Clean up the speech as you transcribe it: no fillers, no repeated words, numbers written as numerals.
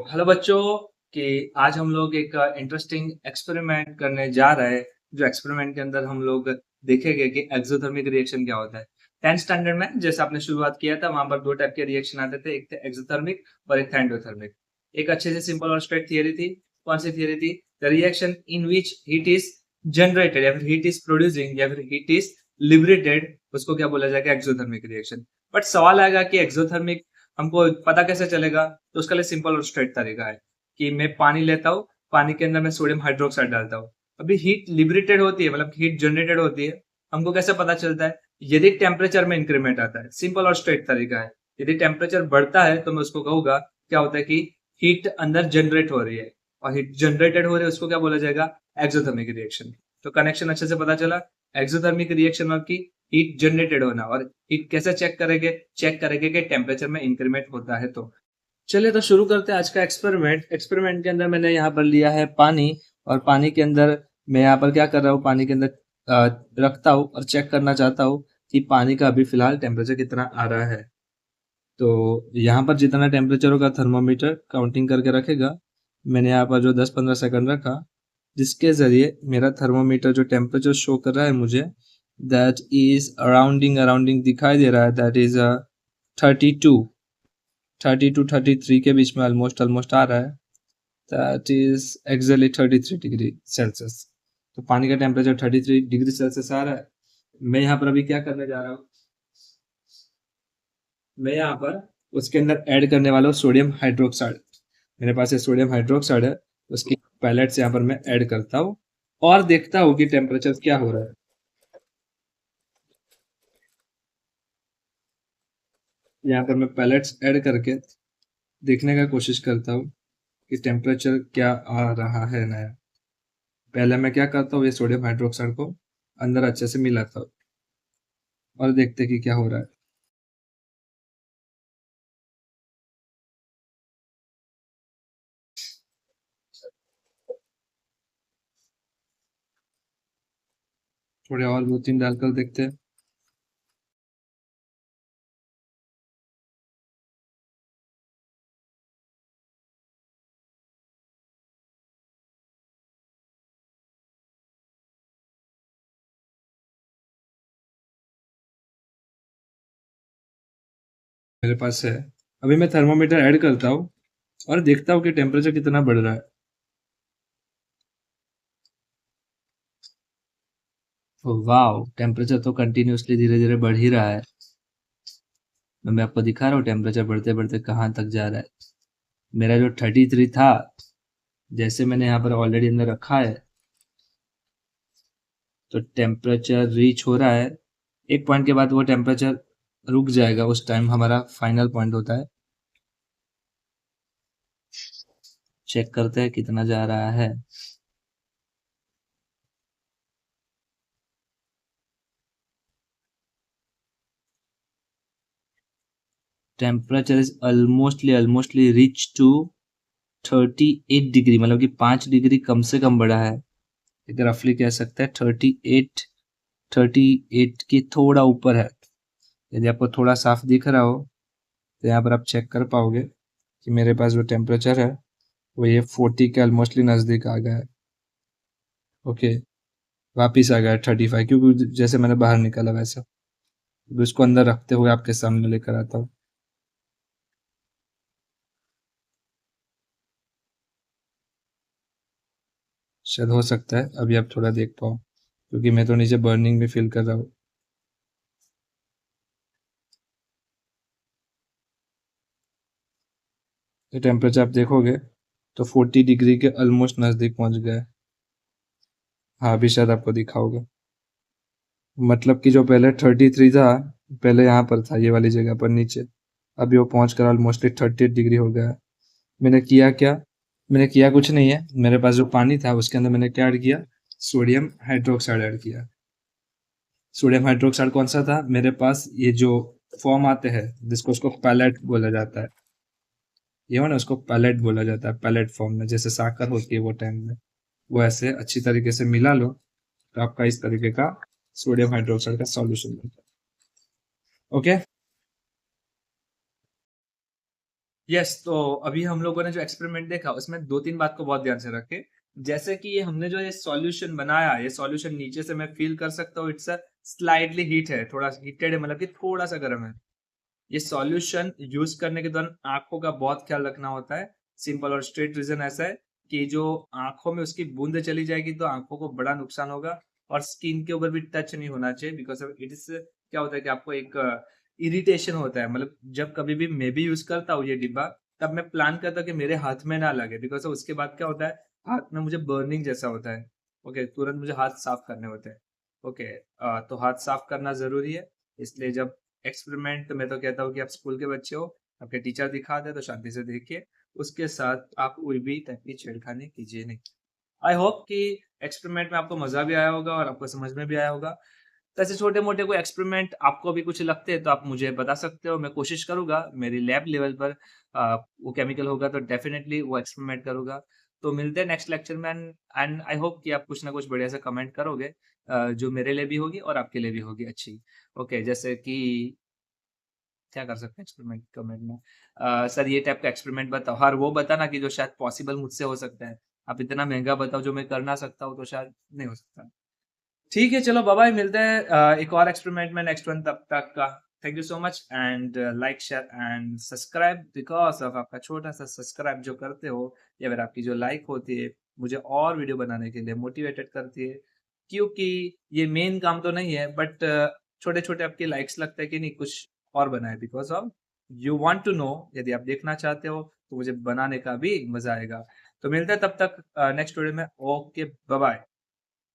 Hello बच्चों कि आज हम लोग एक इंटरेस्टिंग एक्सपेरिमेंट करने जा रहे हैं। जो एक्सपेरिमेंट के अंदर हम लोग देखेंगे कि एक्सोथर्मिक रिएक्शन क्या होता है। 10th स्टैंडर्ड में जैसे आपने शुरुआत किया था वहां पर दो टाइप के रिएक्शन आते थे, एक थे एक्सोथर्मिक और एक था एंडोथर्मिक। एक अच्छे से सिंपल और स्ट्रेट थियरी थी। कौन सी थियरी थी? The reaction in which heat is generated या फिर हीट इज प्रोड्यूसिंग या फिर हीट इज लिबरेटेड, उसको क्या बोला जाएगा? Exothermic reaction. बट सवाल आएगा कि एक्सोथर्मिक हमको पता कैसे चलेगा? तो उसके लिए सिंपल और स्ट्रेट तरीका है कि मैं पानी लेता हूँ, पानी के अंदर मैं सोडियम हाइड्रोक्साइड डालता हूँ। अभी हीट लिबरेटेड होती है, मतलब हीट जनरेटेड होती है। हमको कैसे पता चलता है? यदि टेम्परेचर में इंक्रीमेंट आता है, सिंपल और स्ट्रेट तरीका है। यदि टेम्परेचर बढ़ता है तो मैं उसको कहूंगा क्या होता है कि हीट अंदर जनरेट हो रही है, और हीट जनरेटेड हो रही है उसको क्या बोला जाएगा? Exothermic reaction. तो कनेक्शन अच्छे से पता चला। एक्सोथर्मिक रिएक्शन मतलब की हीट जनरेटेड होना, और हीट कैसे चेक करेंगे कि टेम्परेचर में इंक्रीमेंट होता है। तो चलिए तो शुरू करते हैं आज का एक्सपेरिमेंट। एक्सपेरिमेंट के अंदर मैंने यहाँ पर लिया है पानी, और पानी के अंदर मैं यहाँ पर क्या कर रहा हूँ, पानी के अंदर रखता हूँ और चेक करना चाहता हूँ कि पानी का अभी फिलहाल टेम्परेचर कितना आ रहा है। तो यहाँ पर जितना टेम्परेचर होगा थर्मोमीटर काउंटिंग करके रखेगा। मैंने यहाँ पर जो 10-15 सेकंड रखा, जिसके ज़रिए मेरा थर्मोमीटर जो टेम्परेचर शो कर रहा है मुझे, दैट इज अराउंडिंग दिखाई दे रहा है, दैट इज 32 टू 33 के बीच में ऑलमोस्ट आ रहा है। That is exactly 33 degree Celsius. तो पानी का टेम्परेचर 33 डिग्री सेल्सियस आ रहा है। मैं यहाँ पर अभी क्या करने जा रहा हूँ, मैं यहाँ पर उसके अंदर ऐड करने वाला हूँ सोडियम हाइड्रोक्साइड। मेरे पास ये सोडियम हाइड्रोक्साइड है, उसकी पैलेट्स यहाँ पर मैं ऐड करता हूँ और देखता हूँ कि टेम्परेचर क्या हो रहा है। यहाँ पर मैं पैलेट्स ऐड करके देखने का कोशिश करता हूँ कि टेम्परेचर क्या आ रहा है नया। पहले मैं क्या करता हूँ, ये सोडियम हाइड्रोक्साइड को अंदर अच्छे से मिलाता हूँ और देखते कि क्या हो रहा है। थोड़े और 2-3 डालकर देखते हैं। मेरे पास है। अभी मैं थर्मोमीटर ऐड करता हूँ और देखता हूँ कि टेम्परेचर कितना बढ़ रहा है। वाह, टेम्परेचर तो कंटिन्यूअसली धीरे धीरे बढ़ ही रहा है। मैं आपको दिखा रहा हूँ टेम्परेचर बढ़ते बढ़ते कहाँ तक जा रहा है। मेरा जो 33 था, जैसे मैंने यहाँ पर ऑलरेडी अंदर रखा है, तो टेम्परेचर रीच हो रहा है। एक पॉइंट के बाद वो टेम्परेचर रुक जाएगा, उस टाइम हमारा फाइनल पॉइंट होता है। चेक करते हैं कितना जा रहा है। Temperature is almostly reach to 38 degree, मतलब कि 5 डिग्री कम से कम बढ़ा है। एक रफली कह सकते हैं 38 के थोड़ा ऊपर है। यदि आपको थोड़ा साफ दिख रहा हो तो यहाँ पर आप चेक कर पाओगे कि मेरे पास जो टेम्परेचर है वो ये 40 के ऑलमोस्टली नज़दीक आ गया है। ओके, वापिस आ गया है 35, क्योंकि जैसे मैंने बाहर निकाला वैसा। तो इसको अंदर रखते हुए आपके सामने लेकर आता हूँ। शायद हो सकता है अभी आप थोड़ा देख पाओ, क्योंकि मैं तो नीचे बर्निंग भी फील कर रहा हूँ। तो टेम्परेचर आप देखोगे तो 40 डिग्री के ऑलमोस्ट नज़दीक पहुँच गया है। हाँ, अभी शायद आपको दिखा होगा। मतलब कि जो पहले 33 था, पहले यहाँ पर था ये वाली जगह पर नीचे, अभी वो पहुँच कर ऑलमोस्टली 38 डिग्री हो गया है। मैंने किया क्या? मैंने किया कुछ नहीं है। मेरे पास जो पानी था उसके अंदर मैंने क्या ऐड किया? सोडियम हाइड्रोक्साइड ऐड किया। सोडियम हाइड्रोक्साइड कौन सा था? मेरे पास ये जो फॉर्म आते हैं जिसको उसको पैलेट बोला जाता है, ये हो ना, उसको पैलेट बोला जाता है। पैलेट फॉर्म में जैसे साकर होती है वो टाइम में, वो ऐसे अच्छी तरीके से मिला लो तो आपका इस तरीके का सोडियम हाइड्रोक्साइड का सॉल्यूशन बनता है। ओके, यस, तो अभी हम लोगों ने जो एक्सपेरिमेंट देखा उसमें 2-3 बात को बहुत ध्यान से रखें। जैसे कि ये हमने जो ये सॉल्यूशन बनाया, ये सॉल्यूशन नीचे से मैं फ़ील कर सकता हूँ इट्स अ स्लाइटली हीट है, थोड़ा हीटेड है मतलब कि थोड़ा-सा गर्म है। ये सॉल्यूशन यूज़ करने के दौरान आँखों का बहुत ख्याल रखना होता है। सिंपल और स्ट्रेट रीज़न ऐसा है कि जो आँखों में उसकी बूँदें चली जाएगी तो आँखों को बड़ा नुकसान होगा और स्किन के ऊपर भी टच नहीं होना चाहिए बिकॉज़ ऑफ इट इज़ क्या होता है कि आपको एक इरिटेशन होता है। मतलब जब कभी भी मैं भी यूज़ करता हूँ ये डिब्बा, तब मैं प्लान करता हूँ कि मेरे हाथ में ना लगे बिकॉज़ ऑफ उसके बाद क्या होता है, हाथ में मुझे बर्निंग जैसा होता है। ओके, तुरंत मुझे हाथ साफ करने होते हैं। ओके, तो हाथ साफ करना ज़रूरी है। इसलिए जब एक्सपेरिमेंट मैं तो कहता हूँ कि आप स्कूल के बच्चे हो, आपके टीचर दिखा दे तो शांति से देखिए। उसके साथ आप कोई भी टाइप की छेड़खानी कीजिए नहीं। आई होप कि एक्सपेरिमेंट में आपको मज़ा भी आया होगा और आपको समझ में भी आया होगा। तो ऐसे छोटे-मोटे कोई एक्सपेरिमेंट आपको भी कुछ लगते हैं तो आप मुझे बता सकते हो। मैं कोशिश करूँगा मेरी लैब लेवल पर वो केमिकल होगा तो डेफिनिटली वो एक्सपेरिमेंट करूँगा। तो मिलते हैं नेक्स्ट लेक्चर में एंड आई होप कि आप कुछ ना कुछ बढ़िया सा कमेंट करोगे जो मेरे लिए भी होगी और आपके लिए भी होगी अच्छी। ओके, जैसे कि क्या कर सकते हैं एक्सपेरिमेंट कमेंट में? सर ये टाइप का एक्सपेरिमेंट बताओ। हर वो बताना कि जो शायद पॉसिबल मुझसे हो सकता है। आप इतना महँगा बताओ जो मैं कर ना सकता हूँ तो शायद नहीं हो सकता। ठीक है, चलो बाय-बाय मिलते हैं एक और एक्सपेरिमेंट में नेक्स्ट वन तब तक का thank you so much and like, share and subscribe because of आपका छोटा-सा सब्सक्राइब जो करते हो या फिर आपकी जो लाइक होती है, मुझे और वीडियो बनाने के लिए मोटिवेटेड करती है। क्योंकि ये मेन काम तो नहीं है बट छोटे-छोटे आपके लाइक्स लगता है कि नहीं कुछ और बनाए because of you want to know यदि आप देखना चाहते हो तो मुझे बनाने का भी मज़ा आएगा। तो मिलते हैं तब तक नेक्स्ट वीडियो में। Okay, bye-bye.